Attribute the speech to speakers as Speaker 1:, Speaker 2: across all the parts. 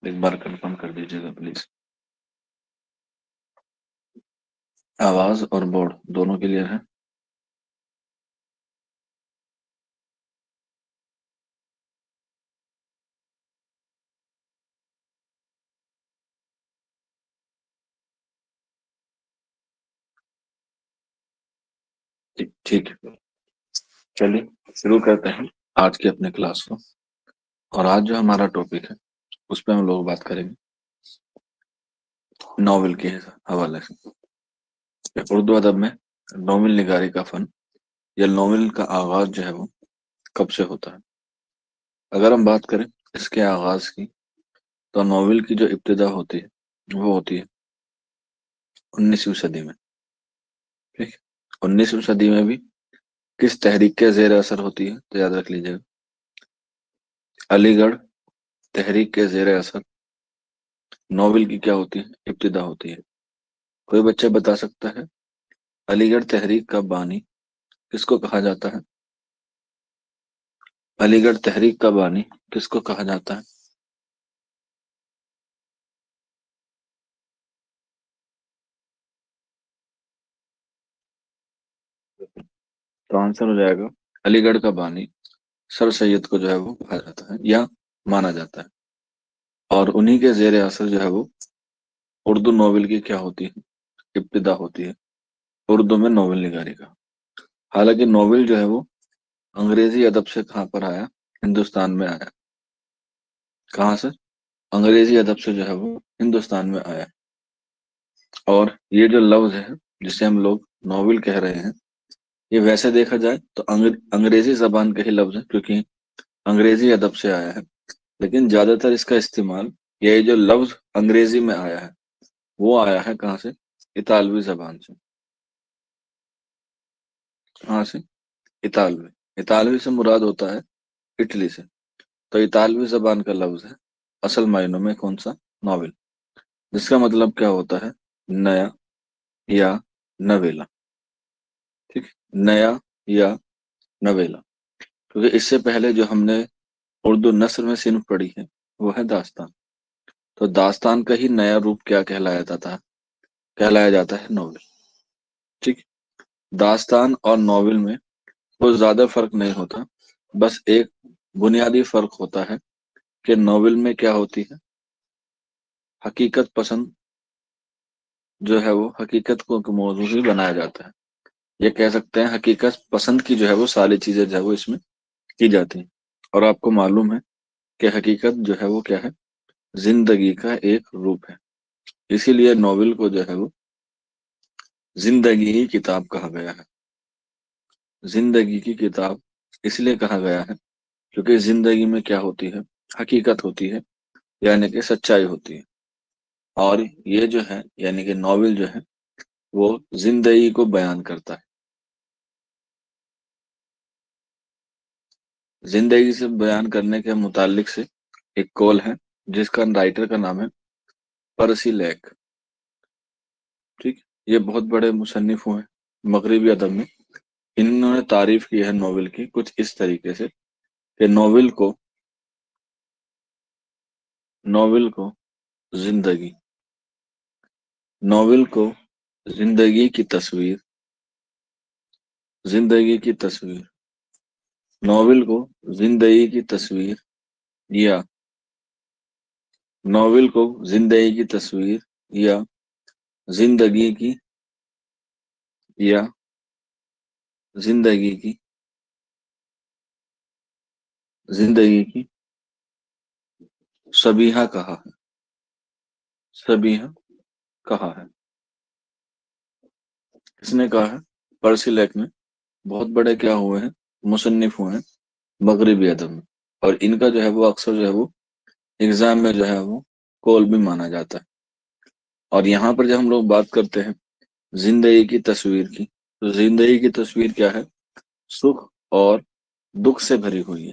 Speaker 1: एक बार कंफर्म कर दीजिएगा प्लीज। आवाज और बोर्ड दोनों क्लियर है? ठीक है, चलिए शुरू करते हैं आज के अपने क्लास को। और आज जो हमारा टॉपिक है उस पर हम लोग बात करेंगे नॉवेल के हवाले से। उर्दू अदब में नॉवेल निगारी का फन या नॉवेल का आगाज जो है वो कब से होता है। अगर हम बात करें इसके आगाज की, तो नॉवेल की जो इब्तिदा होती है वो होती है 19वीं सदी में। ठीक है, 19वीं सदी में भी किस तहरीक के जेर असर होती है, तो याद रख लीजिएगा, अलीगढ़ तहरीक के जेर असर नॉवेल की क्या होती है, इब्तिदा होती है। कोई बच्चा बता सकता है अलीगढ़ तहरीक का बानी किसको कहा जाता है? अलीगढ़ तहरीक का बानी किसको कहा जाता है? तो आंसर हो जाएगा अलीगढ़ का बानी सर सैयद को जो है वो कहा जाता है या माना जाता है। और उन्हीं के जेर असर जो है वो उर्दू नॉवेल की क्या होती है, इब्तिदा होती है। उर्दू में नॉवेल निगारी का। हालांकि नॉवेल जो है वो अंग्रेजी अदब से कहाँ पर आया, हिंदुस्तान में आया। कहाँ से? अंग्रेजी अदब से जो है वो हिंदुस्तान में आया। और ये जो लफ्ज है जिसे हम लोग नॉवेल कह रहे हैं, ये वैसे देखा जाए तो अंग्रेजी जबान के ही लफ्ज है, क्योंकि अंग्रेजी अदब से आया है। लेकिन ज्यादातर इसका इस्तेमाल, ये जो लफ्ज अंग्रेजी में आया है वो आया है कहाँ से? इतालवी जबान से। कहाँ से? इतालवी। इतालवी से मुराद होता है इटली से। तो इतालवी जबान का लफ्ज है असल मायनों में कौन सा? नॉवेल। जिसका मतलब क्या होता है? नया या नवेला। ठीक है? नया या नवेला। क्योंकि इससे पहले जो हमने उर्दू नस्र में सिन्फ पढ़ी है वो है दास्तान। तो दास्तान का ही नया रूप क्या कहलाया जाता है? कहलाया जाता है नॉवेल। ठीक है? दास्तान और नॉवेल में कोई ज्यादा फर्क नहीं होता। बस एक बुनियादी फर्क होता है कि नॉवेल में क्या होती है, हकीकत पसंद जो है वो हकीकत को मौजू ही बनाया जाता है। ये कह सकते हैं हकीकत पसंद की जो है वो सारी चीजें जो है वो इसमें की जाती हैं। और आपको मालूम है कि हकीकत जो है वो क्या है? जिंदगी का एक रूप है। इसीलिए नॉवेल को जो है वो जिंदगी की किताब कहा गया है। जिंदगी की किताब इसलिए कहा गया है क्योंकि जिंदगी में क्या होती है? हकीकत होती है, यानी कि सच्चाई होती है। और ये जो है यानी कि नॉवेल जो है वो जिंदगी को बयान करता है। जिंदगी से बयान करने के मुतालिक से एक कॉल है जिसका राइटर का नाम है पर्सी लैक। ठीक, ये बहुत बड़े मुसन्निफ हुए मगरबी अदब में। इन्होंने तारीफ की है नॉवेल की कुछ इस तरीके से कि नॉवेल को जिंदगी नॉवेल को जिंदगी की तस्वीर, जिंदगी की तस्वीर, नॉवेल को जिंदगी की तस्वीर या नॉवेल को जिंदगी की तस्वीर या जिंदगी की या जिंदगी की जिंदगी की सबिहा कहा है। सबिहा कहा है। किसने कहा है? पर्सी लैक ने। बहुत बड़े क्या हुए हैं, मुसन्निफ हुए हैं मगरबी अदब में। और इनका जो है वो अक्सर जो है वो एग्जाम में जो है वो कॉल भी माना जाता है। और यहाँ पर जब हम लोग बात करते हैं जिंदगी की तस्वीर की, तो जिंदगी की तस्वीर क्या है? सुख और दुख से भरी हुई है।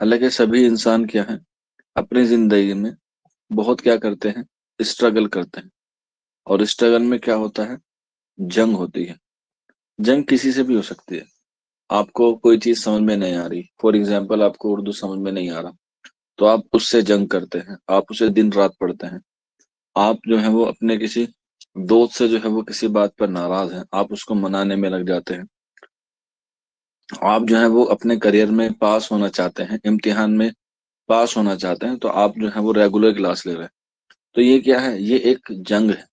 Speaker 1: हालांकि सभी इंसान क्या है, अपनी जिंदगी में बहुत क्या करते हैं, स्ट्रगल करते हैं। और स्ट्रगल में क्या होता है? जंग होती है। जंग किसी से भी हो सकती है। आपको कोई चीज समझ में नहीं आ रही, फॉर एग्जाम्पल आपको उर्दू समझ में नहीं आ रहा, तो आप उससे जंग करते हैं, आप उसे दिन रात पढ़ते हैं। आप जो है वो अपने किसी दोस्त से जो है वो किसी बात पर नाराज हैं, आप उसको मनाने में लग जाते हैं। आप जो है वो अपने करियर में पास होना चाहते हैं, इम्तिहान में पास होना चाहते हैं, तो आप जो है वो रेगुलर क्लास ले रहे हैं। तो ये क्या है, ये एक जंग है।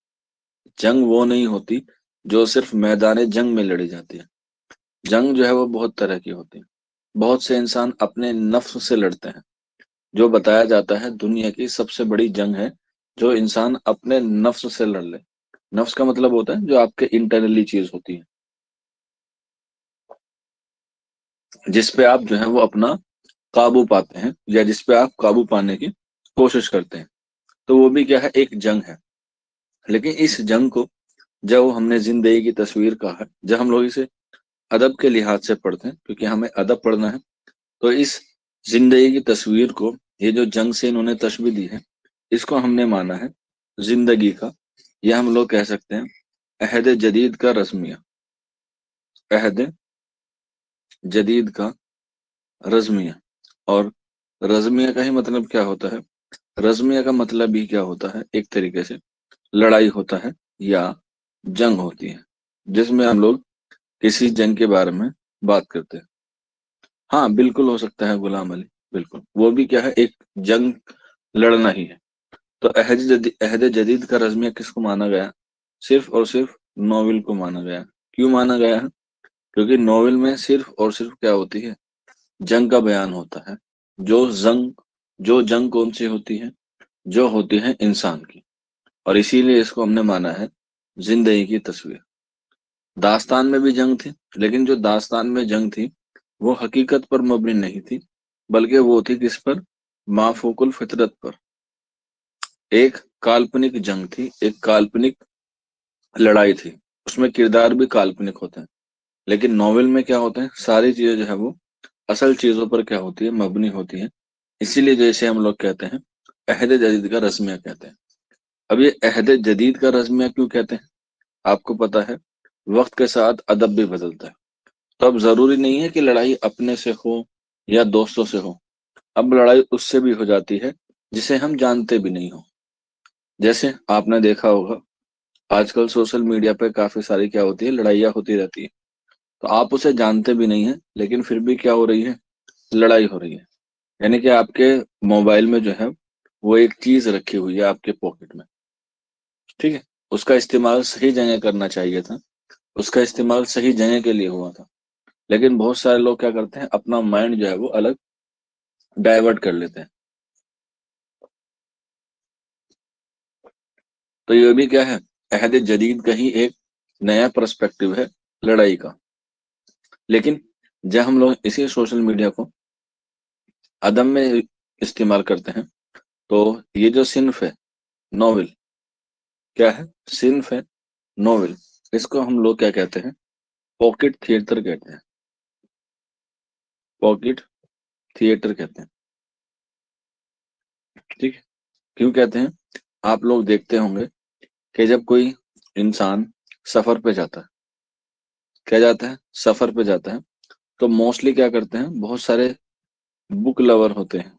Speaker 1: जंग वो नहीं होती जो सिर्फ मैदान जंग में लड़ी जाती है। जंग जो है वो बहुत तरह की होती है। बहुत से इंसान अपने नफ्स से लड़ते हैं। जो बताया जाता है दुनिया की सबसे बड़ी जंग है जो इंसान अपने नफ्स से लड़ ले। नफ्स का मतलब होता है जो आपके इंटरनली चीज होती है, जिस पे आप जो है वो अपना काबू पाते हैं, या जिस पे आप काबू पाने की कोशिश करते हैं। तो वो भी क्या है, एक जंग है। लेकिन इस जंग को, जब हमने जिंदगी की तस्वीर कहा है, जब हम लोग इसे अदब के लिहाज से पढ़ते हैं, क्योंकि हमें अदब पढ़ना है, तो इस जिंदगी की तस्वीर को, ये जो जंग से इन्होंने तशबीह दी है, इसको हमने माना है जिंदगी का, या हम लोग कह सकते हैं अहद जदीद का रज़्मिया। अहद जदीद का रज़्मिया। और रज़्मिया का ही मतलब क्या होता है, रज़्मिया का मतलब भी क्या होता है, एक तरीके से लड़ाई होता है या जंग होती है, जिसमें हम लोग किसी जंग के बारे में बात करते हैं। हाँ बिल्कुल हो सकता है गुलाम अली, बिल्कुल वो भी क्या है, एक जंग लड़ना ही है। तो अहद जदीद का रज़्मिया किसको माना गया, सिर्फ और सिर्फ नोवेल को माना गया। क्यों माना गया है, क्योंकि नोवेल में सिर्फ और सिर्फ क्या होती है, जंग का बयान होता है। जो जंग कौन सी होती है, जो होती है इंसान की। और इसीलिए इसको हमने माना है जिंदगी की तस्वीर। दास्तान में भी जंग थी, लेकिन जो दास्तान में जंग थी वो हकीकत पर मबनी नहीं थी, बल्कि वो थी किस पर, माफूकुल फितरत पर। एक काल्पनिक जंग थी, एक काल्पनिक लड़ाई थी। उसमें किरदार भी काल्पनिक होते हैं। लेकिन नॉवेल में क्या होते हैं, सारी चीजें जो है वो असल चीजों पर क्या होती है, मबनी होती है। इसीलिए जैसे हम लोग कहते हैं अहद जदीद का रज़्मिया कहते हैं। अब ये अहद जदीद का रज़्मिया क्यों कहते हैं, आपको पता है वक्त के साथ अदब भी बदलता है। तो अब जरूरी नहीं है कि लड़ाई अपने से हो या दोस्तों से हो। अब लड़ाई उससे भी हो जाती है जिसे हम जानते भी नहीं हो। जैसे आपने देखा होगा आजकल सोशल मीडिया पे काफी सारी क्या होती है, लड़ाइयाँ होती रहती है। तो आप उसे जानते भी नहीं है, लेकिन फिर भी क्या हो रही है, लड़ाई हो रही है। यानी कि आपके मोबाइल में जो है वो एक चीज रखी हुई है आपके पॉकेट में, ठीक है। उसका इस्तेमाल सही जगह करना चाहिए था, उसका इस्तेमाल सही जगह के लिए हुआ था। लेकिन बहुत सारे लोग क्या करते हैं, अपना माइंड जो है वो अलग डाइवर्ट कर लेते हैं। तो ये भी क्या है, अहद जदीद का ही एक नया पर्सपेक्टिव है लड़ाई का। लेकिन जब हम लोग इसी सोशल मीडिया को अदम में इस्तेमाल करते हैं, तो ये जो सिन्फ है नॉवेल, क्या है, सिन्फ है नॉवेल, इसको हम लोग क्या कहते हैं, पॉकेट थिएटर कहते हैं। पॉकेट थिएटर कहते हैं, ठीक है। क्यों कहते हैं, आप लोग देखते होंगे कि जब कोई इंसान सफर पे जाता है, क्या जाता है, सफर पे जाता है, तो मोस्टली क्या करते हैं, बहुत सारे बुक लवर होते हैं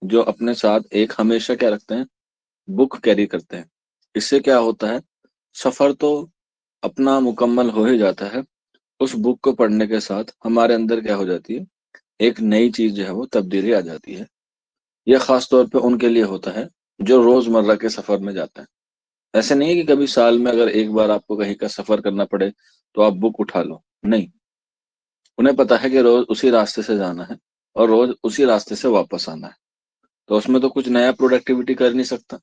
Speaker 1: जो अपने साथ एक हमेशा क्या रखते हैं, बुक कैरी करते हैं। इससे क्या होता है, सफर तो अपना मुकम्मल हो ही जाता है, उस बुक को पढ़ने के साथ हमारे अंदर क्या हो जाती है, एक नई चीज जो है वो तब्दीली आ जाती है। यह खास तौर पे उनके लिए होता है जो रोजमर्रा के सफर में जाते हैं। ऐसे नहीं है कि कभी साल में अगर एक बार आपको कहीं का सफर करना पड़े तो आप बुक उठा लो, नहीं। उन्हें पता है कि रोज उसी रास्ते से जाना है और रोज उसी रास्ते से वापस आना है। तो उसमें तो कुछ नया प्रोडक्टिविटी कर नहीं सकता।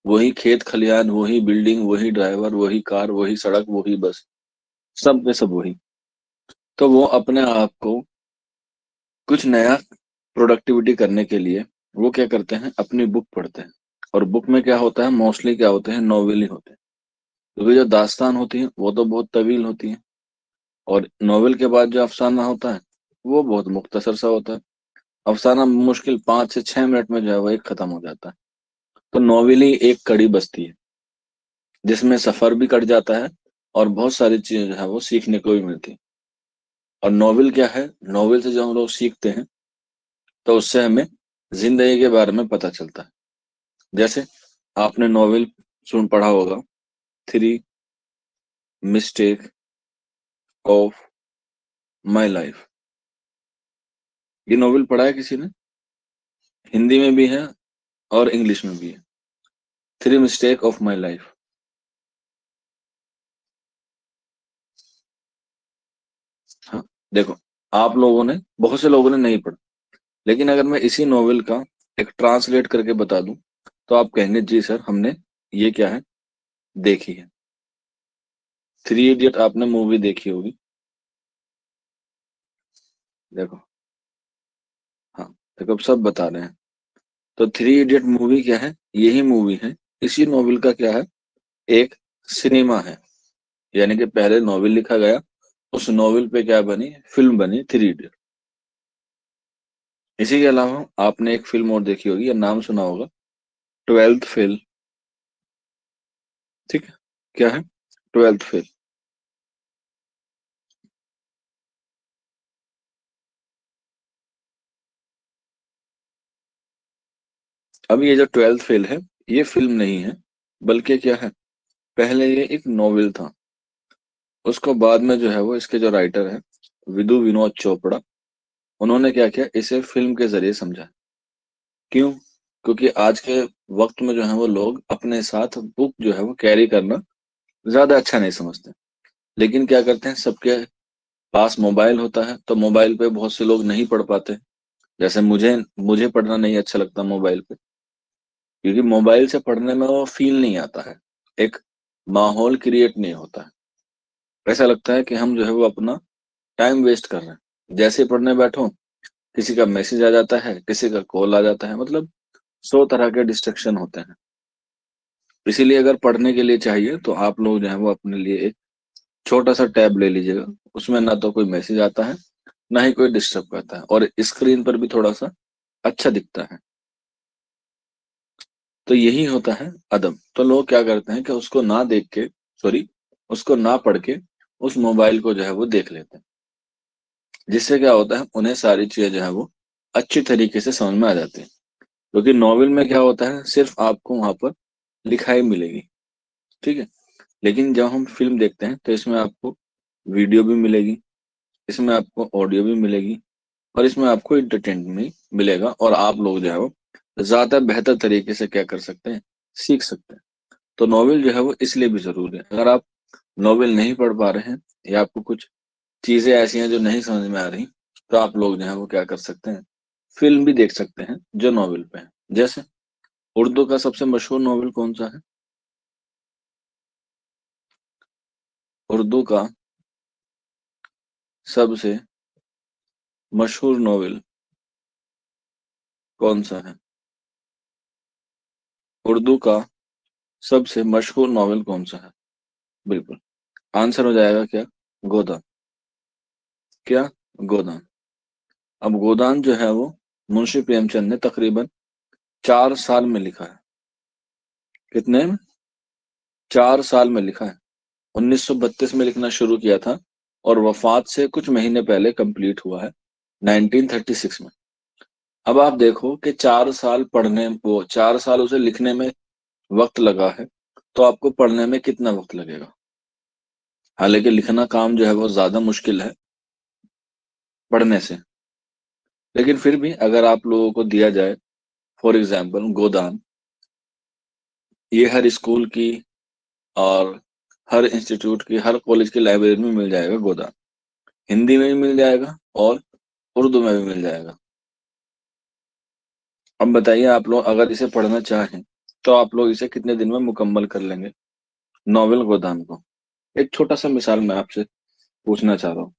Speaker 1: वही खेत खलियान, वही बिल्डिंग, वही ड्राइवर, वही कार, वही सड़क, वही बस, सब के सब वही। तो वो अपने आप को कुछ नया प्रोडक्टिविटी करने के लिए वो क्या करते हैं, अपनी बुक पढ़ते हैं। और बुक में क्या होता है, मोस्टली क्या होते हैं, नॉवेल ही होते हैं। क्योंकि जो दास्तान होती है वो तो बहुत तवील होती है, और नॉवेल के बाद जो अफसाना होता है वो बहुत मुख्तसर सा होता है। अफसाना मुश्किल 5 से 6 मिनट में जो है वो एक खत्म हो जाता है। तो नॉवेल ही एक कड़ी बस्ती है जिसमें सफर भी कट जाता है और बहुत सारी चीजें जो है वो सीखने को भी मिलती है। और नॉवेल क्या है, नॉवेल से जो हम लोग सीखते हैं, तो उससे हमें जिंदगी के बारे में पता चलता है। जैसे आपने नॉवेल सुन पढ़ा होगा, three mistake of my life. ये नॉवेल पढ़ा है किसी ने? हिंदी में भी है और इंग्लिश में भी है। Three mistake of my life. हाँ, देखो, आप लोगों ने, बहुत से लोगों ने नहीं पढ़ा, लेकिन अगर मैं इसी नॉवेल का एक ट्रांसलेट करके बता दूं तो आप कहेंगे जी सर, हमने ये क्या है, देखी है। थ्री इडियट आपने मूवी देखी होगी। देखो, हाँ, देखो, अब सब बता रहे हैं। तो थ्री इडियट मूवी क्या है? यही मूवी है। इसी नॉवेल का क्या है, एक सिनेमा है। यानी कि पहले नॉवेल लिखा गया, उस नॉवेल पे क्या बनी, फिल्म बनी, थ्री इडियट। इसी के अलावा आपने एक फिल्म और देखी होगी या नाम सुना होगा, ट्वेल्थ फेल। ठीक है, क्या है? Twelfth fail. अब ये जो ट्वेल्थ फेल है, ये फिल्म नहीं है, बल्कि क्या है, पहले ये एक नॉवेल था। उसको बाद में जो है वो, इसके जो राइटर है, विदु विनोद चोपड़ा, उन्होंने क्या किया, इसे फिल्म के जरिए समझा। क्यों? क्योंकि आज के वक्त में जो है वो लोग अपने साथ बुक जो है वो कैरी करना ज्यादा अच्छा नहीं समझते। लेकिन क्या करते हैं, सबके पास मोबाइल होता है, तो मोबाइल पे बहुत से लोग नहीं पढ़ पाते। जैसे मुझे मुझे पढ़ना नहीं अच्छा लगता मोबाइल पे, क्योंकि मोबाइल से पढ़ने में वो फील नहीं आता है, एक माहौल क्रिएट नहीं होता है। ऐसा लगता है कि हम जो है वो अपना टाइम वेस्ट कर रहे हैं। जैसे ही पढ़ने बैठो, किसी का मैसेज आ जाता है, किसी का कॉल आ जाता है, मतलब 100 तरह के डिस्ट्रक्शन होते हैं। इसीलिए अगर पढ़ने के लिए चाहिए तो आप लोग जो है वो अपने लिए एक छोटा सा टैब ले लीजिएगा। उसमें ना तो कोई मैसेज आता है, ना ही कोई डिस्टर्ब करता है, और स्क्रीन पर भी थोड़ा सा अच्छा दिखता है। तो यही होता है अदब। तो लोग क्या करते हैं कि उसको ना देख के, सॉरी, उसको ना पढ़ के उस मोबाइल को जो है वो देख लेते हैं। जिससे क्या होता है, उन्हें सारी चीजें जो है वो अच्छी तरीके से समझ में आ जाती है। क्योंकि नॉवेल में क्या होता है, सिर्फ आपको वहां पर लिखाई मिलेगी। ठीक है। लेकिन जब हम फिल्म देखते हैं तो इसमें आपको वीडियो भी मिलेगी, इसमें आपको ऑडियो भी मिलेगी, और इसमें आपको इंटरटेनमेंट मिलेगा, और आप लोग जो है वो ज्यादा बेहतर तरीके से क्या कर सकते हैं, सीख सकते हैं। तो नॉवेल जो है वो इसलिए भी जरूरी है। अगर आप नॉवेल नहीं पढ़ पा रहे हैं, या आपको कुछ चीजें ऐसी हैं जो नहीं समझ में आ रही, तो आप लोग जो है वो क्या कर सकते हैं, फिल्म भी देख सकते हैं जो नॉवेल पे है। जैसे उर्दू का सबसे मशहूर नॉवेल कौन सा है? उर्दू का सबसे मशहूर नॉवेल कौन सा है? उर्दू का सबसे मशहूर नॉवेल कौन सा है? बिल्कुल, आंसर हो जाएगा क्या? गोदान। क्या? गोदान। अब गोदान जो है वो मुंशी प्रेमचंद ने तकरीबन 4 साल में लिखा है। कितने में? 4 साल में लिखा है। 1932 में लिखना शुरू किया था, और वफात से कुछ महीने पहले कंप्लीट हुआ है, 1936 में। अब आप देखो कि 4 साल पढ़ने, वो 4 साल उसे लिखने में वक्त लगा है, तो आपको पढ़ने में कितना वक्त लगेगा? हालांकि लिखना काम जो है वो ज्यादा मुश्किल है पढ़ने से, लेकिन फिर भी अगर आप लोगों को दिया जाए, फॉर एग्जाम्पल गोदान, ये हर स्कूल की और हर इंस्टीट्यूट की, हर कॉलेज की लाइब्रेरी में मिल जाएगा गोदान। हिंदी में भी मिल जाएगा और उर्दू में भी मिल जाएगा। अब बताइए, आप लोग अगर इसे पढ़ना चाहें तो आप लोग इसे कितने दिन में मुकम्मल कर लेंगे, नॉवेल गोदान को? एक छोटा सा मिसाल मैं आपसे पूछना चाह रहा हूँ।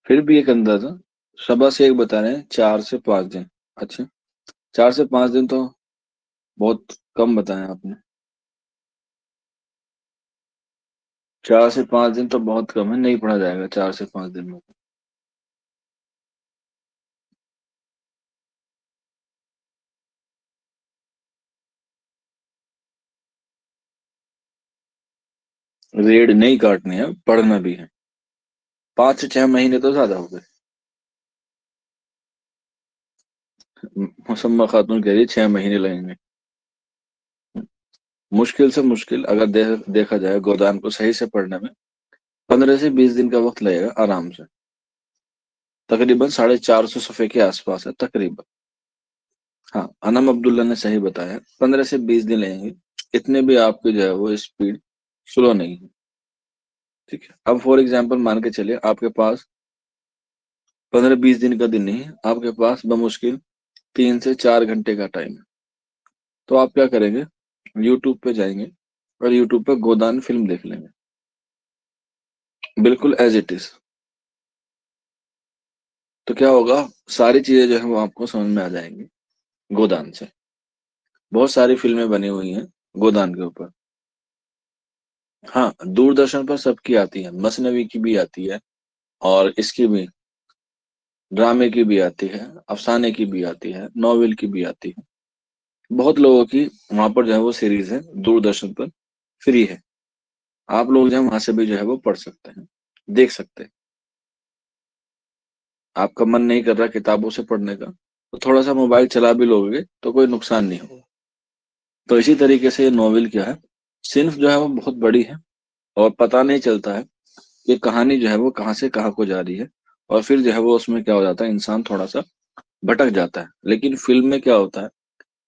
Speaker 1: फिर भी एक अंदाजा, सुबह से एक बता रहे हैं, 4 से 5 दिन। अच्छा, 4 से 5 दिन तो बहुत कम बताया आपने। 4 से 5 दिन तो बहुत कम है, नहीं पढ़ा जाएगा 4 से 5 दिन में। रेड नहीं काटनी है, पढ़ना भी है। 5 से 6 महीने तो ज्यादा हो गए। मुसम्मा खातून कह रही 6 महीने लगेंगे। मुश्किल से मुश्किल अगर देखा जाए गोदान को सही से पढ़ने में 15 से 20 दिन का वक्त लगेगा आराम से। तकरीबन 450 सफ़े के आसपास है तकरीबन। हाँ, अनम अब्दुल्ला ने सही बताया, 15 से 20 दिन लगेंगे। इतने भी आपकी जो है वो स्पीड स्लो नहीं है। ठीक है, अब फॉर एग्जाम्पल मान के चलिए आपके पास 15-20 दिन का दिन नहीं है, आपके पास बमुश्किल 3 से 4 घंटे का टाइम है। तो आप क्या करेंगे, यूट्यूब पे जाएंगे और यूट्यूब पे गोदान फिल्म देख लेंगे, बिल्कुल एज इट इज। तो क्या होगा, सारी चीजें जो है वो आपको समझ में आ जाएंगी गोदान से। बहुत सारी फिल्में बनी हुई हैं गोदान के ऊपर। हाँ, दूरदर्शन पर सबकी आती है, मसनवी की भी आती है, और इसकी भी, ड्रामे की भी आती है, अफसाने की भी आती है, नॉवेल की भी आती है। बहुत लोगों की वहां पर जो है वो सीरीज है दूरदर्शन पर, फ्री है। आप लोग जो है वहां से भी जो है वो पढ़ सकते हैं, देख सकते हैं। आपका मन नहीं कर रहा किताबों से पढ़ने का, तो थोड़ा सा मोबाइल चला भी लोगे तो कोई नुकसान नहीं होगा। तो इसी तरीके से ये नॉवेल क्या है, सिर्फ जो है वो बहुत बड़ी है, और पता नहीं चलता है कि कहानी जो है वो कहाँ से कहाँ को जा रही है। और फिर जो है वो उसमें क्या हो जाता है, इंसान थोड़ा सा भटक जाता है। लेकिन फिल्म में क्या होता है,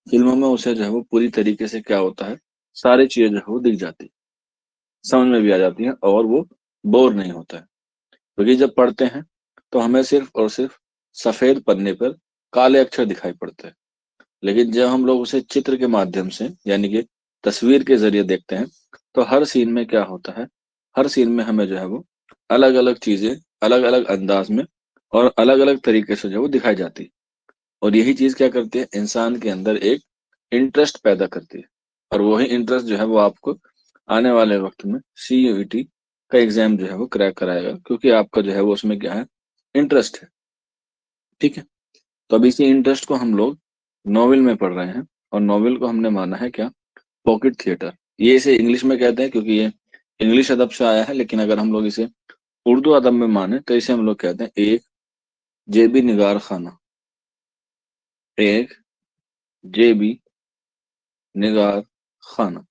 Speaker 1: फिल्मों में उसे जो है वो पूरी तरीके से क्या होता है, सारी चीजें जो है वो दिख जाती है, समझ में भी आ जाती है, और वो बोर नहीं होता है। क्योंकि जब पढ़ते हैं तो हमें सिर्फ और सिर्फ सफेद पन्ने पर काले अक्षर दिखाई पड़ते हैं। लेकिन जब हम लोग उसे चित्र के माध्यम से, यानी कि तस्वीर के जरिए देखते हैं, तो हर सीन में क्या होता है, हर सीन में हमें जो है वो अलग अलग चीजें, अलग अलग अंदाज में और अलग अलग तरीके से जो है वो दिखाई जाती है। और यही चीज क्या करती है, इंसान के अंदर एक इंटरेस्ट पैदा करती है। और वही इंटरेस्ट जो है वो आपको आने वाले वक्त में CUET का एग्जाम जो है वो क्रैक कराएगा, क्योंकि आपका जो है वो उसमें क्या है, इंटरेस्ट है। ठीक है, तो अब इसी इंटरेस्ट को हम लोग नॉवेल में पढ़ रहे हैं, और नॉवेल को हमने माना है क्या, पॉकेट थिएटर। ये इसे इंग्लिश में कहते हैं क्योंकि ये इंग्लिश अदब से आया है, लेकिन अगर हम लोग इसे उर्दू अदब में माने तो इसे हम लोग कहते हैं एक जेबी निगार खाना। एक जेबी निगार खाना,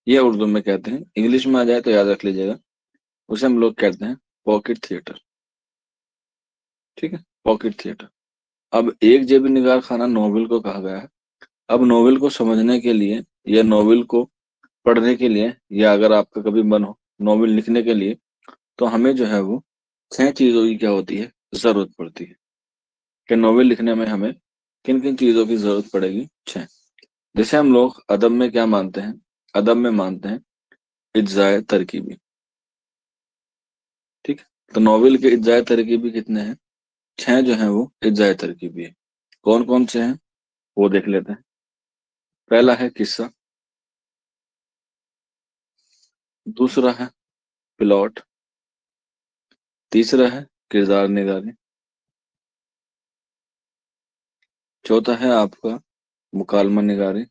Speaker 1: ये उर्दू में कहते हैं। इंग्लिश में आ जाए तो याद रख लीजिएगा, उसे हम लोग कहते हैं पॉकेट थिएटर। ठीक है, पॉकेट थिएटर। अब एक जेबी निगार खाना नॉवेल को कहा गया है। अब नॉवेल को समझने के लिए, या नॉवेल को पढ़ने के लिए, या अगर आपका कभी मन हो नॉवेल लिखने के लिए, तो हमें जो है वो 6 चीजों की क्या होती है, जरूरत पड़ती है। कि नॉवेल लिखने में हमें किन किन चीजों की जरूरत पड़ेगी, 6। जैसे हम लोग अदब में क्या मानते हैं, अदब में मानते हैं इज्जाए तरकीबी। ठीक है, तो नॉवेल के इज्जाए तरकीबी कितने हैं, 6 जो है वो इज्जाए तरकीबी है। कौन कौन से हैं वो देख लेते हैं। पहला है किस्सा, दूसरा है प्लॉट, तीसरा है किरदार निगारी, चौथा है आपका मुकालमा निगारी,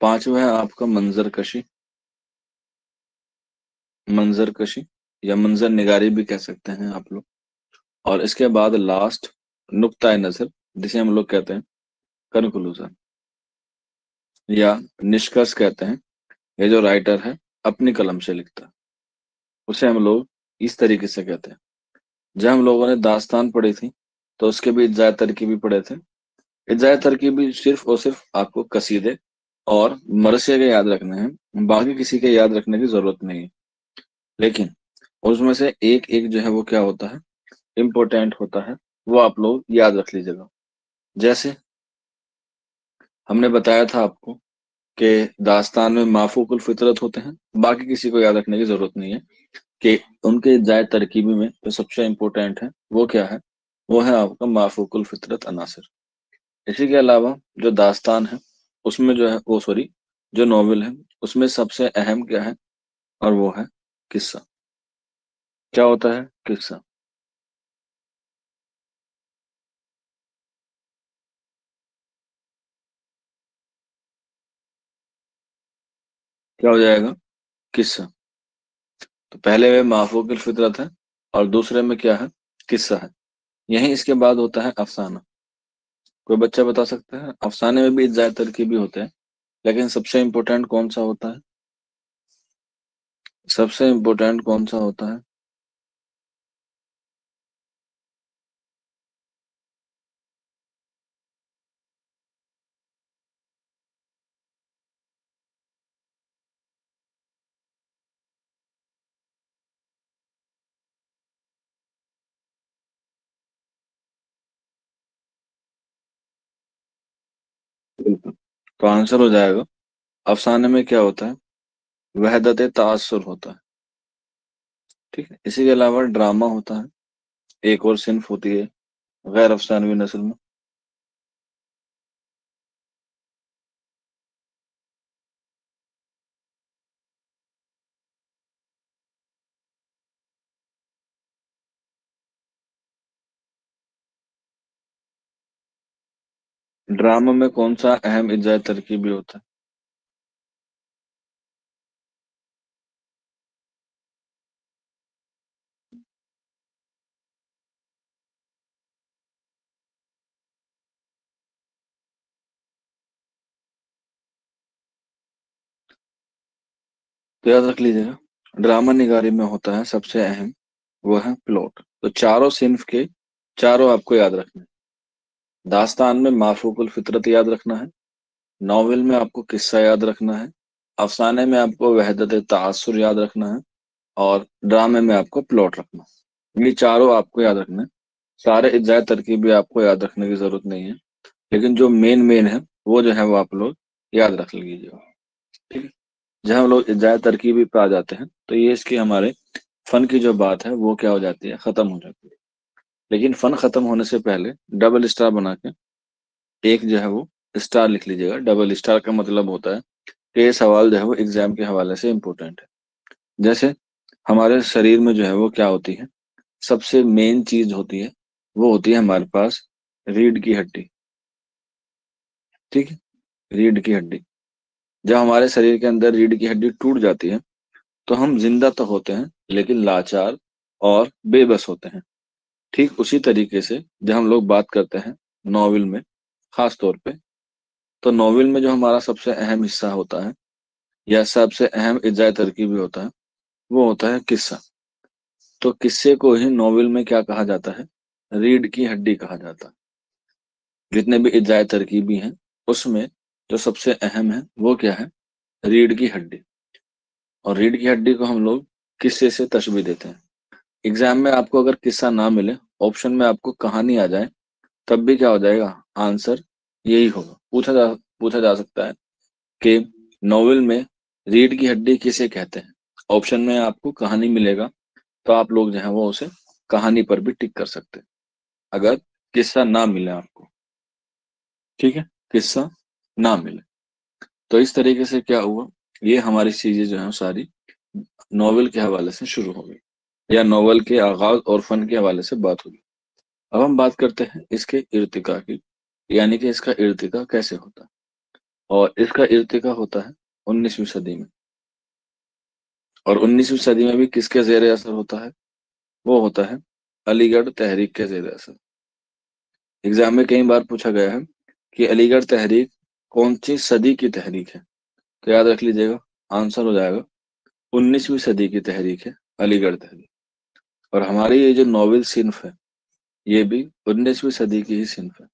Speaker 1: पांचवा है आपका मंजर कशी, मंजर कशी या मंजर निगारी भी कह सकते हैं आप लोग। और इसके बाद लास्ट नुक्ता नजर, जिसे हम लोग कहते हैं कंक्लूजन या निष्कर्ष कहते हैं। ये जो राइटर है अपनी कलम से लिखता है, उसे हम लोग इस तरीके से कहते हैं। जब हम लोगों ने दास्तान पढ़ी थी तो उसके भी इज्जाए तरकीबी पढ़े थे। इज्जाए तरकीबी सिर्फ और सिर्फ आपको कसीदे और मरसिया के याद रखने हैं, बाकी किसी के याद रखने की जरूरत नहीं है। लेकिन उसमें से एक एक जो है वो क्या होता है, इम्पोर्टेंट होता है, वो आप लोग याद रख लीजिएगा। जैसे हमने बताया था आपको कि दास्तान में माफूकुल फितरत होते हैं, बाकी किसी को याद रखने की जरूरत नहीं है। कि उनके जायद तरकीबी में जो सबसे इम्पोर्टेंट है वो क्या है, वो है आपका माफूकुल फितरत अनासिर। इसी के अलावा जो दास्तान है उसमें जो है वो, सॉरी, जो नॉवेल है उसमें सबसे अहम क्या है, और वो है किस्सा। क्या होता है किस्सा? क्या हो जाएगा? किस्सा। तो पहले में माफूकुल फितरत है, और दूसरे में क्या है? किस्सा है। यही इसके बाद होता है अफसाना। कोई बच्चा बता सकता है? अफसाने में भी इज्जात तरकीबी होते हैं, लेकिन सबसे इम्पोर्टेंट कौन सा होता है? सबसे इम्पोर्टेंट कौन सा होता है? बिल्कुल। तो आंसर हो जाएगा, अफसाने में क्या होता है? वहदत तासुर होता है। ठीक है। इसी के अलावा ड्रामा होता है, एक और सिन्फ होती है गैर अफसानवी नस्ल में। ड्रामा में कौन सा अहम इज्जात तरकीबी होता है? तो याद रख लीजिएगा, ड्रामा निगारी में होता है सबसे अहम, वो है प्लॉट। तो चारों सिन्फ के चारों आपको याद रखना है। दास्तान में माफूकुल फितरत याद रखना है, नॉवेल में आपको किस्सा याद रखना है, अफसाने में आपको वहदत तासुर याद रखना है, और ड्रामे में आपको प्लॉट रखना है। ये चारों आपको याद रखना है। सारे इज्जात तरकीब भी आपको याद रखने की जरूरत नहीं है, लेकिन जो मेन मेन है वो जो है वो आप लोग याद रख लीजिएगा। ठीक है। जब हम लोग इज्जात तरकीबी पे आ जाते हैं, तो ये इसकी हमारे फन की जो बात है वो क्या हो जाती है? खत्म हो जाती है। लेकिन फन खत्म होने से पहले डबल स्टार बना के एक जो है वो स्टार लिख लीजिएगा। डबल स्टार का मतलब होता है कि ये सवाल जो है वो एग्जाम के हवाले से इम्पोर्टेंट है। जैसे हमारे शरीर में जो है वो क्या होती है? सबसे मेन चीज होती है, वो होती है हमारे पास रीढ़ की हड्डी। ठीक है। रीढ़ की हड्डी। जब हमारे शरीर के अंदर रीढ़ की हड्डी टूट जाती है, तो हम जिंदा तो होते हैं, लेकिन लाचार और बेबस होते हैं। ठीक उसी तरीके से जब हम लोग बात करते हैं नॉवेल में, खास तौर पे, तो नॉवेल में जो हमारा सबसे अहम हिस्सा होता है, या सबसे अहम इज्जात तरकीब भी होता है, वो होता है किस्सा। तो किस्से को ही नॉवेल में क्या कहा जाता है? रीढ़ की हड्डी कहा जाता है। जितने भी इज्जात तरकीबी हैं, उसमें जो सबसे अहम है वो क्या है? रीढ़ की हड्डी। और रीढ़ की हड्डी को हम लोग किस्से से तशबीह देते हैं। एग्जाम में आपको अगर किस्सा ना मिले, ऑप्शन में आपको कहानी आ जाए, तब भी क्या हो जाएगा? आंसर यही होगा। पूछा जा सकता है कि नॉवेल में रीढ़ की हड्डी किसे कहते हैं। ऑप्शन में आपको कहानी मिलेगा, तो आप लोग जो है वो उसे कहानी पर भी टिक कर सकते हैं, अगर किस्सा ना मिले आपको। ठीक है। किस्सा ना मिले, तो इस तरीके से क्या हुआ, ये हमारी चीजें जो है सारी नॉवेल के हवाले से शुरू हो गई, या नॉवेल के आगाज और फन के हवाले से बात होगी। अब हम बात करते हैं इसके इर्तिका की, यानी कि इसका इर्तिका कैसे होता है। और इसका इर्तिका होता है 19वीं सदी में। और 19वीं सदी में भी किसके जेर असर होता है? वो होता है अलीगढ़ तहरीक के जेर असर। एग्जाम में कई बार पूछा गया है कि अलीगढ़ तहरीक कौन सी सदी की तहरीक है। तो याद रख लीजिएगा, आंसर हो जाएगा 19वीं सदी की तहरीक है अलीगढ़ तहरीक। और हमारी ये जो नॉवेल सिन्फ है, ये भी 19वीं सदी की ही सिन्फ है।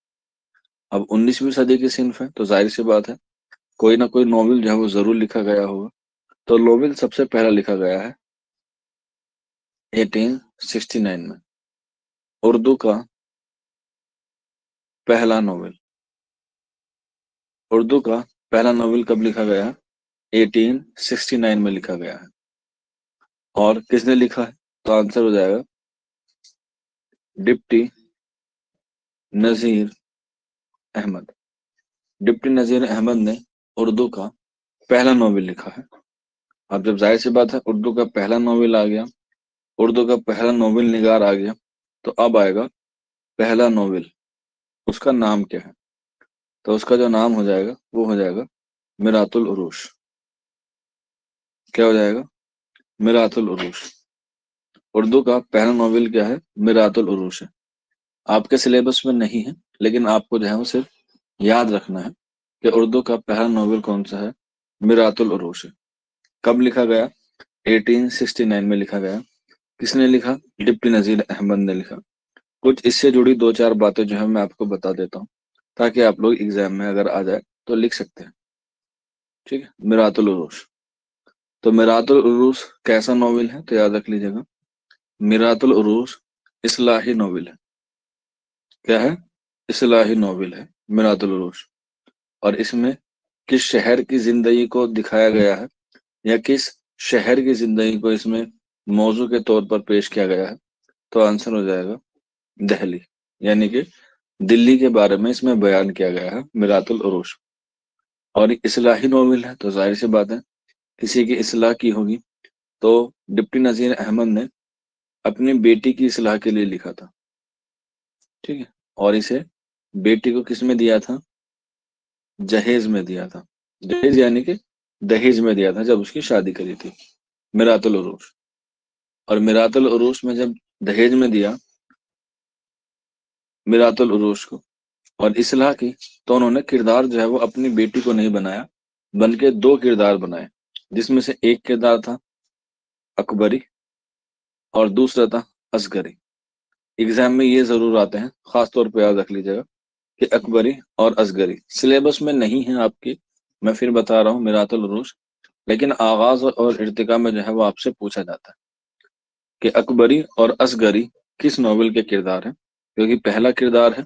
Speaker 1: अब 19वीं सदी की सिन्फ है, तो जाहिर सी बात है कोई ना कोई नॉवेल जो है वो जरूर लिखा गया होगा। तो नॉवेल सबसे पहला लिखा गया है 1869 में। उर्दू का पहला नॉवेल। उर्दू का पहला नॉवेल कब लिखा गया? 1869 में लिखा गया है। और किसने लिखा है? तो आंसर हो जाएगा डिप्टी नजीर अहमद। डिप्टी नजीर अहमद ने उर्दू का पहला नॉवेल लिखा है। अब जब जाहिर सी बात है उर्दू का पहला नॉवेल आ गया, उर्दू का पहला नॉवेल निगार आ गया, तो अब आएगा पहला नॉवेल, उसका नाम क्या है? तो उसका जो नाम हो जाएगा वो हो जाएगा मिरातुल उरूश। क्या हो जाएगा? मिरातुल उरूश। उर्दू का पहला नॉवेल क्या है? मिरातुल उरूश है। आपके सिलेबस में नहीं है, लेकिन आपको जो है वो सिर्फ याद रखना है कि उर्दू का पहला नॉवेल कौन सा है? मिरातुल उरूश है। कब लिखा गया? 1869 में लिखा गया। किसने लिखा? डिप्टी नजीर अहमद ने लिखा। कुछ इससे जुड़ी दो चार बातें जो है मैं आपको बता देता हूँ, ताकि आप लोग एग्जाम में अगर आ जाए तो लिख सकते हैं। ठीक है, मिरातुल उरूश। तो मिरातुल उरूस कैसा नॉवेल है? तो याद रख लीजिएगा, मिरातुल उरूस इस्लाही नॉवेल है। क्या है? इस्लाही नॉवेल है मिरातुल उरूस। और इसमें किस शहर की जिंदगी को दिखाया गया है, या किस शहर की जिंदगी को इसमें मौजू के तौर पर पेश किया गया है? तो आंसर हो जाएगा दिल्ली, यानी कि दिल्ली के बारे में इसमें बयान किया गया है मिरातुल उरूस। और ये इस्लाही नॉवेल है तो जाहिर सी बात है किसी की इस्लाह की होगी। तो डिप्टी नजीर अहमद ने अपनी बेटी की इस्लाह के लिए लिखा था। ठीक है, और इसे बेटी को किस में दिया था? जहेज में दिया था। जहेज यानी कि दहेज में दिया था जब उसकी शादी करी थी, मिरातुल उरूस। और मिरातुल उरूस में जब दहेज में दिया मिरातुल उरूस को और इस्लाह की, तो उन्होंने किरदार जो है वो अपनी बेटी को नहीं बनाया, बल्कि दो किरदार बनाए, जिसमें से एक किरदार था अकबरी और दूसरा था असगरी। एग्जाम में ये जरूर आते हैं, खास तौर पे याद रख लीजिएगा कि अकबरी और असगरी सिलेबस में नहीं है आपके। मैं फिर बता रहा हूँ मिरातुल उरूस, लेकिन आगाज और इर्तिका में जो है वो आपसे पूछा जाता है कि अकबरी और असगरी किस नॉवेल के किरदार हैं, क्योंकि पहला किरदार है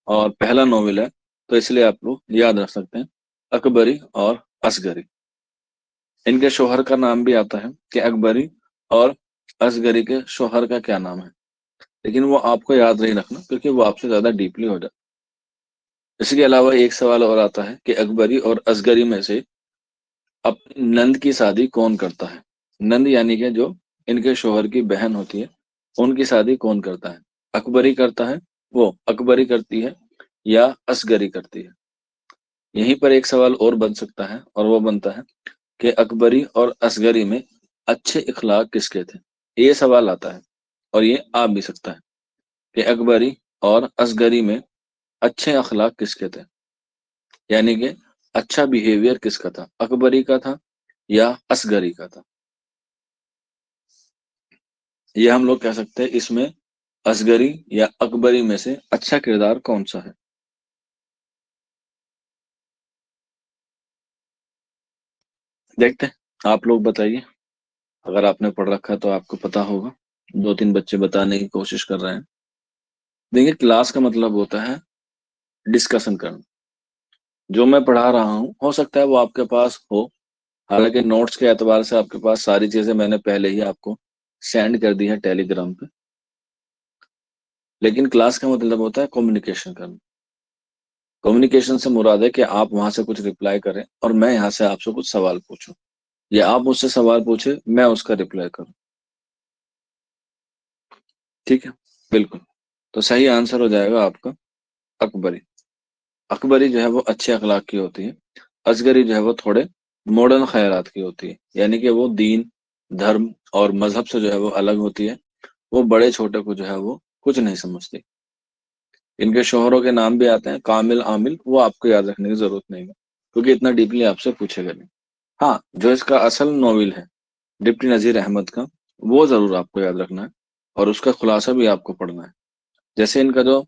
Speaker 1: और पहला नॉवेल है, तो इसलिए आप लोग याद रख सकते हैं अकबरी और असगरी। इनके शोहर का नाम भी आता है कि अकबरी और असगरी के शोहर का क्या नाम है, लेकिन वो आपको याद नहीं रखना क्योंकि वो आपसे ज्यादा डीपली हो जाता है। इसके अलावा एक सवाल और आता है कि अकबरी और असगरी में से अपनी नंद की शादी कौन करता है? नंद यानी कि जो इनके शोहर की बहन होती है, उनकी शादी कौन करता है? अकबरी करता है, वो अकबरी करती है, या असगरी करती है? यहीं पर एक सवाल और बन सकता है और वो बनता है कि अकबरी और असगरी में अच्छे इखलाक किसके थे? ये सवाल आता है और ये आ भी सकता है कि अकबरी और असगरी में अच्छे अखलाक किसके थे, यानी कि अच्छा बिहेवियर किसका था, अकबरी का था या असगरी का था? ये हम लोग कह सकते हैं इसमें असगरी या अकबरी में से अच्छा किरदार कौन सा है। देखते हैं, आप लोग बताइए। अगर आपने पढ़ रखा है तो आपको पता होगा। दो तीन बच्चे बताने की कोशिश कर रहे हैं। देखिए, क्लास का मतलब होता है डिस्कशन करना। जो मैं पढ़ा रहा हूँ हो सकता है वो आपके पास हो, हालांकि नोट्स के एतबार से आपके पास सारी चीजें मैंने पहले ही आपको सेंड कर दी है टेलीग्राम पे। लेकिन क्लास का मतलब होता है कम्युनिकेशन करना। कम्युनिकेशन से मुराद है कि आप वहां से कुछ रिप्लाई करें और मैं यहाँ से आपसे कुछ सवाल पूछूं, या आप मुझसे सवाल पूछे मैं उसका रिप्लाई करूं। ठीक है, बिल्कुल। तो सही आंसर हो जाएगा आपका अकबरी। अकबरी जो है वो अच्छे अखलाक की होती है, असगरी जो है वो थोड़े मॉडर्न ख्यालात की होती है, यानी कि वो दीन, धर्म और मजहब से जो है वो अलग होती है। वो बड़े छोटे को जो है वो कुछ नहीं समझती। इनके शोहरों के नाम भी आते हैं कामिल, आमिल, वो आपको याद रखने की जरूरत नहीं है क्योंकि इतना डीपली आपसे पूछेगा नहीं। हाँ, जो इसका असल नॉवेल है डिप्टी नजीर अहमद का, वो जरूर आपको याद रखना है और उसका खुलासा भी आपको पढ़ना है। जैसे इनका जो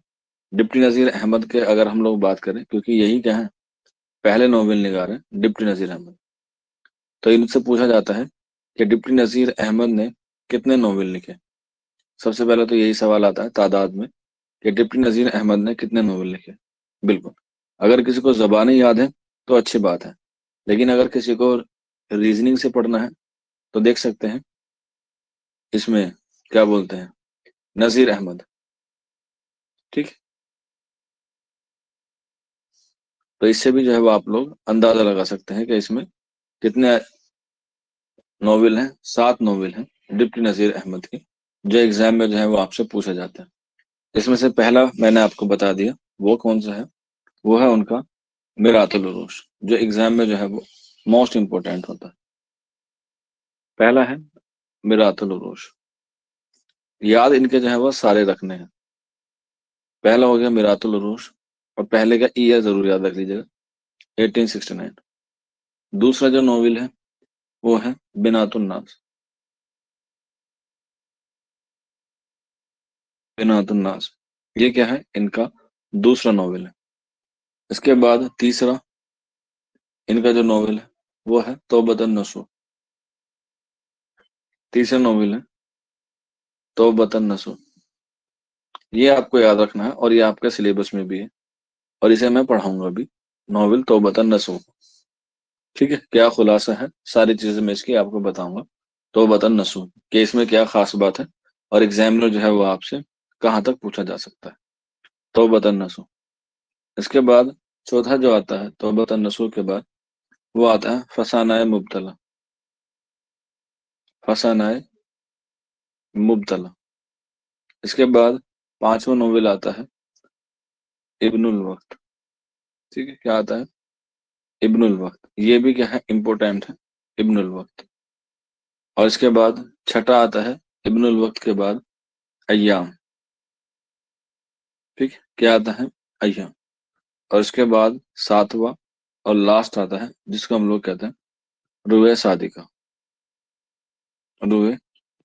Speaker 1: डिप्टी नजीर अहमद के अगर हम लोग बात करें, क्योंकि यही क्या है, पहले नोवेल निगार हैं डिप्टी नजीर अहमद, तो इनसे पूछा जाता है कि डिप्टी नजीर अहमद ने कितने नोवेल लिखे। सबसे पहले तो यही सवाल आता है तादाद में कि डिप्टी नजीर अहमद ने कितने नोवेल लिखे। बिल्कुल, अगर किसी को जबानी याद है तो अच्छी बात है, लेकिन अगर किसी को रीजनिंग से पढ़ना है तो देख सकते हैं इसमें क्या बोलते हैं, नजीर अहमद। ठीक, तो इससे भी जो है वो आप लोग अंदाजा लगा सकते हैं कि इसमें कितने नॉवेल हैं? 7 नॉवेल हैं डिप्टी नजीर अहमद की, जो एग्जाम में जो है वो आपसे पूछा जाता है। इसमें से पहला मैंने आपको बता दिया, वो कौन सा है? वो है उनका मिरातुल उरूज, जो एग्जाम में जो है वो मोस्ट इंपोर्टेंट होता है। पहला है मिरातुल उरूज। याद इनके जो है वो सारे रखने हैं। पहला हो गया मिरातुल उरूज, और पहले का ईयर जरूर याद रख लीजिएगा, 1869। दूसरा जो नॉवेल है वो है बिनातुन नास। बिनातुन नास, ये क्या है? इनका दूसरा नॉवेल है। इसके बाद तीसरा इनका जो नॉवेल है वो है तौबतन नसूह। तीसरा नॉवेल है तौबतन नसूह। ये आपको याद रखना है, और ये आपके सिलेबस में भी है, और इसे मैं पढ़ाऊंगा भी, नॉवेल तौबतन नसूह। ठीक है, क्या खुलासा है, सारी चीजें मैं इसकी आपको बताऊंगा। तौबतन नसूह कि इसमें क्या खास बात है, और एग्जामिनर जो है वो आपसे कहाँ तक पूछा जा सकता है। तौबतन नसूह। इसके बाद चौथा जो आता है तौबतन नसूह के बाद, वो आता है फसानाए मुब्तला। फसानाए मुब्तला। इसके बाद पांचवा नोवेल आता है इब्नुल वक्त। ठीक है, क्या आता है? इब्नुल वक्त। ये भी क्या है? इम्पोर्टेंट है, इब्नुल वक्त। और इसके बाद छठा आता है इब्नुल वक्त के बाद अय्याम। ठीक है, क्या आता है? अय्याम। और इसके बाद सातवां और लास्ट आता है, जिसको हम लोग कहते हैं रुए सादिका। रुए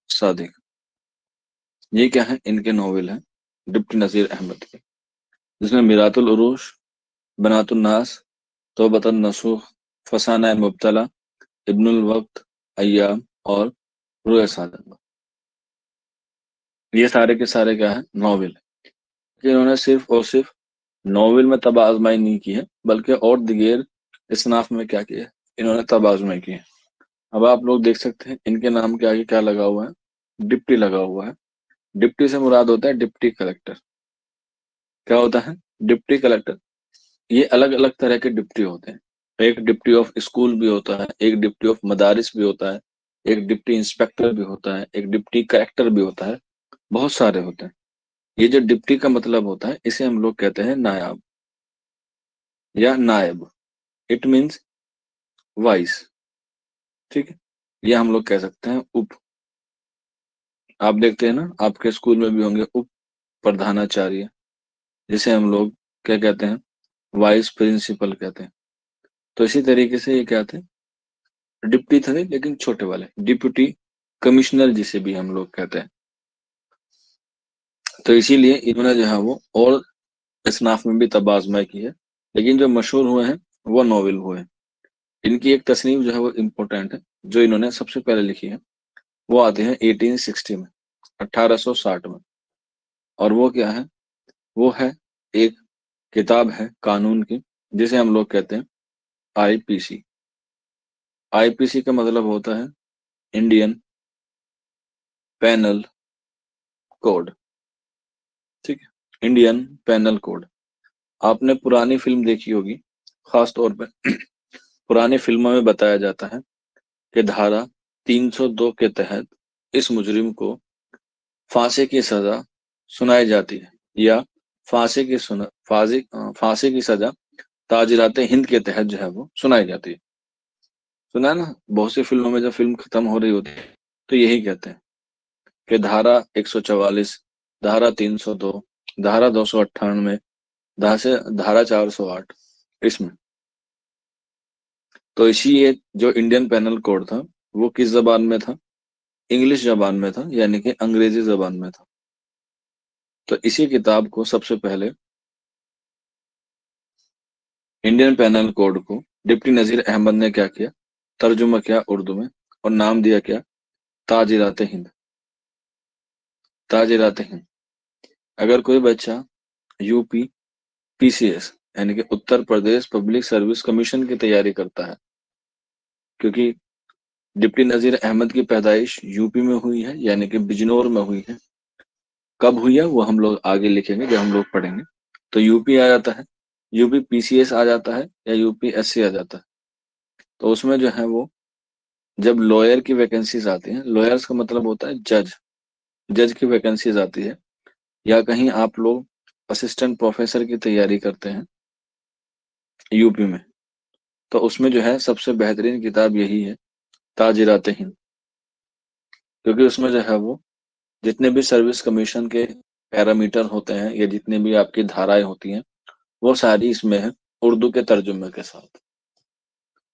Speaker 1: सादिक। ये क्या है? इनके नॉवेल है डिप्टी नजीर अहमद के, जिसमें मिरातुल उरूज, बनातुन नास, तौबतन नसूह, फसाना मुब्तला, इब्नुल वक्त, अय्याम और रुए सादिका, ये सारे के सारे क्या है? नॉवेल है। कि इन्होंने सिर्फ और सिर्फ नॉवेल में तब आजमाई नहीं की है, बल्कि और दिगेर इसनाफ में क्या किया है? इन्होंने तब आजमाई की है। अब आप लोग देख सकते हैं इनके नाम के आगे क्या लगा हुआ है? डिप्टी लगा हुआ है। डिप्टी से मुराद होता है डिप्टी कलेक्टर। क्या होता है? Deputy collector. ये अलग अलग तरह के डिप्टी होते हैं। एक डिप्टी ऑफ स्कूल भी होता है, एक डिप्टी ऑफ मदारिस भी होता है, एक डिप्टी इंस्पेक्टर भी होता है, एक डिप्टी कलेक्टर भी होता है। बहुत सारे होते हैं। ये जो डिप्टी का मतलब होता है, इसे हम लोग कहते हैं नायाब या नायब। It means vice. ठीक है, ये हम लोग कह सकते हैं उप। आप देखते हैं ना, आपके स्कूल में भी होंगे उप प्रधानाचार्य, जिसे हम लोग क्या कहते हैं? वाइस प्रिंसिपल कहते हैं। तो इसी तरीके से ये क्या थे? डिप्टी थे, लेकिन छोटे वाले, डिप्टी कमिश्नर जिसे भी हम लोग कहते हैं। तो इसीलिए इन्होंने जो है वो और इसनाफ में भी तब आजमाई की है, लेकिन जो मशहूर हुए हैं वो नॉवेल हुए हैं। इनकी एक तस्नीफ जो है वो इम्पोर्टेंट है, जो इन्होंने सबसे पहले लिखी है। वो आते हैं 1860 में, 1860 में। और वो क्या है? वो है एक किताब है कानून की, जिसे हम लोग कहते हैं आईपीसी। आईपीसी का मतलब होता है इंडियन पेनल कोड। ठीक है, इंडियन पेनल कोड। आपने पुरानी फिल्म देखी होगी, खास तौर पे पुरानी फिल्मों में बताया जाता है कि धारा 302 के तहत इस मुजरिम को फांसी की सजा सुनाई जाती है, या फांसी की सुना फांसी फांसी की सजा ताजिराते हिंद के तहत जो है वो सुनाई जाती है। सुना है ना? बहुत सी फिल्मों में जब फिल्म खत्म हो रही होती है तो यही कहते हैं कि धारा 144, धारा 302, धारा 298, धारा 408, इसमें। तो इसी ये जो इंडियन पेनल कोड था, वो किस जबान में था? इंग्लिश जबान में था, यानी कि अंग्रेजी जबान में था। तो इसी किताब को सबसे पहले, इंडियन पेनल कोड को, डिप्टी नजीर अहमद ने क्या किया? तर्जुमा किया उर्दू में, और नाम दिया क्या? ताजिरात हिंद। ताजिरात हिंद। अगर कोई बच्चा यूपी पीसीएस, यानी कि Uttar Pradesh public service commission की तैयारी करता है, क्योंकि डिप्टी नजीर अहमद की पैदाइश यूपी में हुई है, यानी कि बिजनौर में हुई है। कब हुई है वो हम लोग आगे लिखेंगे जब हम लोग पढ़ेंगे। तो यूपी आ जाता है, यूपी पीसीएस आ जाता है, या यूपी एससी आ जाता है। तो उसमें जो है वो जब लॉयर की वैकेंसीज आती हैं, लॉयर्स का मतलब होता है जज, जज की वैकेंसीज आती है, या कहीं आप लोग असिस्टेंट प्रोफेसर की तैयारी करते हैं यूपी में, तो उसमें जो है सबसे बेहतरीन किताब यही है, ताजिरात हिंद। क्योंकि उसमें जो है वो जितने भी सर्विस कमीशन के पैरामीटर होते हैं या जितने भी आपकी धाराएं होती हैं, वो सारी इसमें है, उर्दू के तर्जुमे के साथ।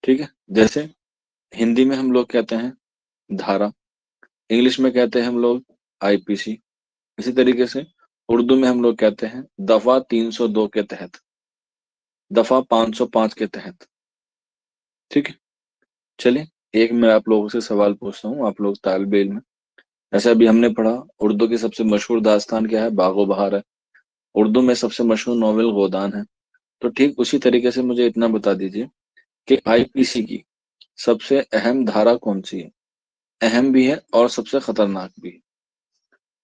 Speaker 1: ठीक है। जैसे हिंदी में हम लोग कहते हैं धारा, इंग्लिश में कहते हैं हम लोग आईपीसी, इसी तरीके से उर्दू में हम लोग कहते हैं दफा 302 के तहत, दफा 505 के तहत। ठीक है। चलिए, एक मैं आप लोगों से सवाल पूछता हूँ, आप लोग तालिबे इल्म हैं। ऐसे अभी हमने पढ़ा उर्दू की सबसे मशहूर दास्तान क्या है, बागो बहार है। उर्दू में सबसे मशहूर नॉवेल गोदान है। तो ठीक उसी तरीके से मुझे इतना बता दीजिए कि आईपीसी की सबसे अहम धारा कौन सी है, अहम भी है और सबसे खतरनाक भी है।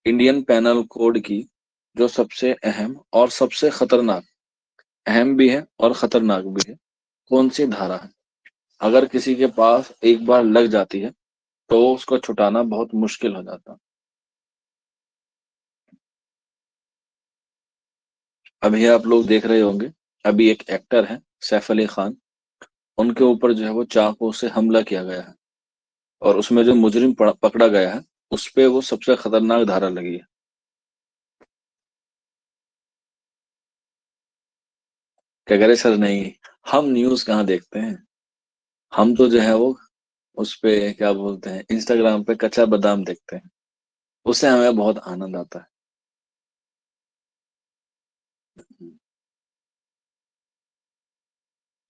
Speaker 1: इंडियन पैनल कोड की जो सबसे अहम और सबसे खतरनाक, अहम भी है और खतरनाक भी है, कौन सी धारा है? अगर किसी के पास एक बार लग जाती है तो उसको छुटाना बहुत मुश्किल हो जाता है। अभी आप लोग देख रहे होंगे, अभी एक एक्टर है सैफ अली खान, उनके ऊपर जो है वो चाकू से हमला किया गया है, और उसमें जो मुजरिम पकड़ा गया है उस पे वो सबसे खतरनाक धारा लगी है। क्या करे सर, नहीं, हम न्यूज कहाँ देखते हैं, हम तो जो है वो उस पे क्या बोलते हैं, इंस्टाग्राम पे कच्चा बादाम देखते हैं, उससे हमें बहुत आनंद आता है।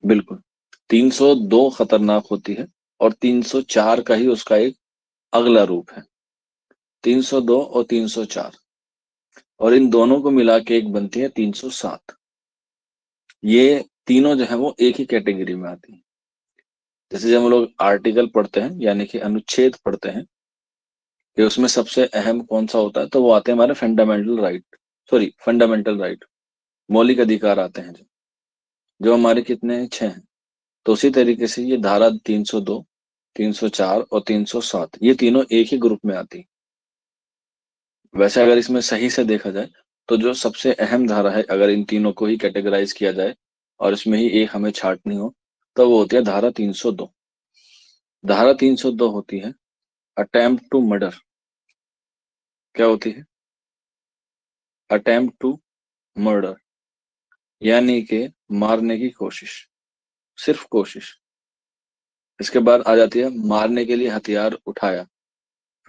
Speaker 1: बिल्कुल। 302 खतरनाक होती है, और 304 का ही उसका एक अगला रूप है, 302 और 304, और इन दोनों को मिला के एक बनती है 307। ये तीनों जो है वो एक ही कैटेगरी में आती है। जैसे जब हम लोग आर्टिकल पढ़ते हैं यानी कि अनुच्छेद पढ़ते हैं कि उसमें सबसे अहम कौन सा होता है, तो वो आते हैं हमारे fundamental right, sorry fundamental right, मौलिक अधिकार आते हैं, जो हमारे कितने हैं, 6 हैं। तो उसी तरीके से ये धारा 302, 304 और 307 ये तीनों एक ही ग्रुप में आती है। वैसे अगर इसमें सही से देखा जाए तो जो सबसे अहम धारा है, अगर इन तीनों को ही कैटेगराइज किया जाए और इसमें ही एक हमें छांटनी हो, तो वो होती है धारा 302। धारा 302 होती है अटेम्प्ट टू मर्डर। क्या होती है? अटेम्प्ट टू मर्डर, यानी कि मारने की कोशिश, सिर्फ कोशिश। इसके बाद आ जाती है मारने के लिए हथियार उठाया।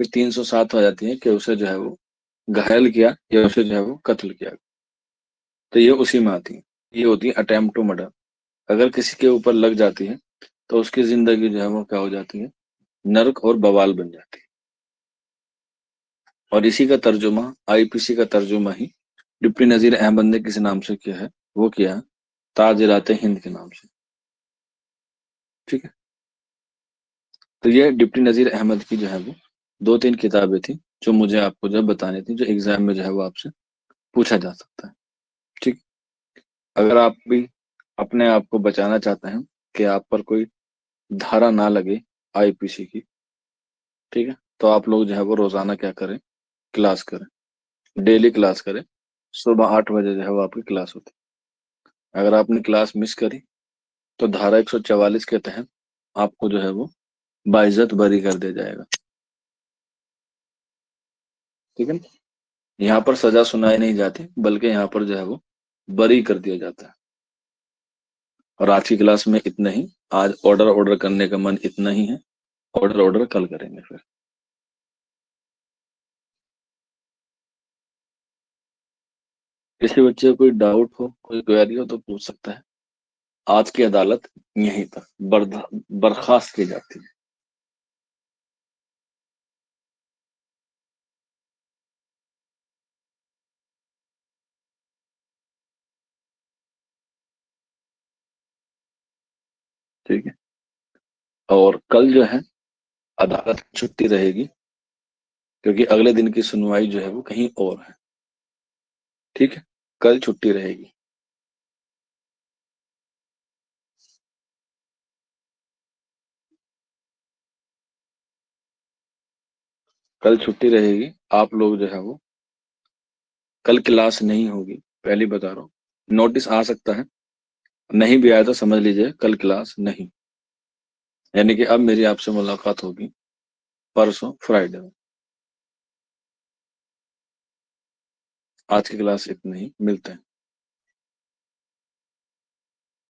Speaker 1: फिर 307 हो जाती है कि उसे जो है वो घायल किया या उसे जो है वो कत्ल किया। तो ये उसी में आती है, ये होती है अटेम्प्ट टू मर्डर। अगर किसी के ऊपर लग जाती है तो उसकी जिंदगी जो है वो क्या हो जाती है, नर्क और बवाल बन जाती है। और इसी का तर्जुमा, आईपीसी का तर्जुमा ही डिप्टी नजीर अहमद ने किस नाम से किया है, वो किया है ताजिरात हिंद के नाम से। ठीक है। तो ये डिप्टी नजीर अहमद की जो है वो 2-3 किताबें थी जो मुझे आपको जो बतानी थी, जो एग्जाम में जो है वो आपसे पूछा जा सकता है। ठीक। अगर आप भी अपने आप को बचाना चाहते हैं कि आप पर कोई धारा ना लगे आईपीसी की, ठीक है, तो आप लोग जो है वो रोजाना क्या करें, क्लास करें, डेली क्लास करें। सुबह 8 बजे जो है वो आपकी क्लास होती है। अगर आपने क्लास मिस करी तो धारा 144 के तहत आपको जो है वो बाइज्जत बरी कर दिया जाएगा। ठीक है। यहाँ पर सजा सुनाई नहीं जाती, बल्कि यहाँ पर जो है वो बरी कर दिया जाता है। और आज की क्लास में इतना ही। आज ऑर्डर ऑर्डर करने का मन इतना ही है, ऑर्डर ऑर्डर कल करेंगे फिर। किसी बच्चे को कोई डाउट हो, कोई क्वेरी हो तो पूछ सकता है। आज की अदालत यहीं तक बर्खास्त की जाती है। ठीक है। और कल जो है अदालत की छुट्टी रहेगी, क्योंकि अगले दिन की सुनवाई जो है वो कहीं और है। ठीक है। कल छुट्टी रहेगी। कल छुट्टी रहेगी, आप लोग जो है वो कल क्लास नहीं होगी, पहले बता रहा हूँ। नोटिस आ सकता है, नहीं भी आया तो समझ लीजिए कल क्लास नहीं। यानी कि अब मेरी आपसे मुलाकात होगी परसों फ्राइडे में। आज की क्लास इतनी ही, मिलते हैं।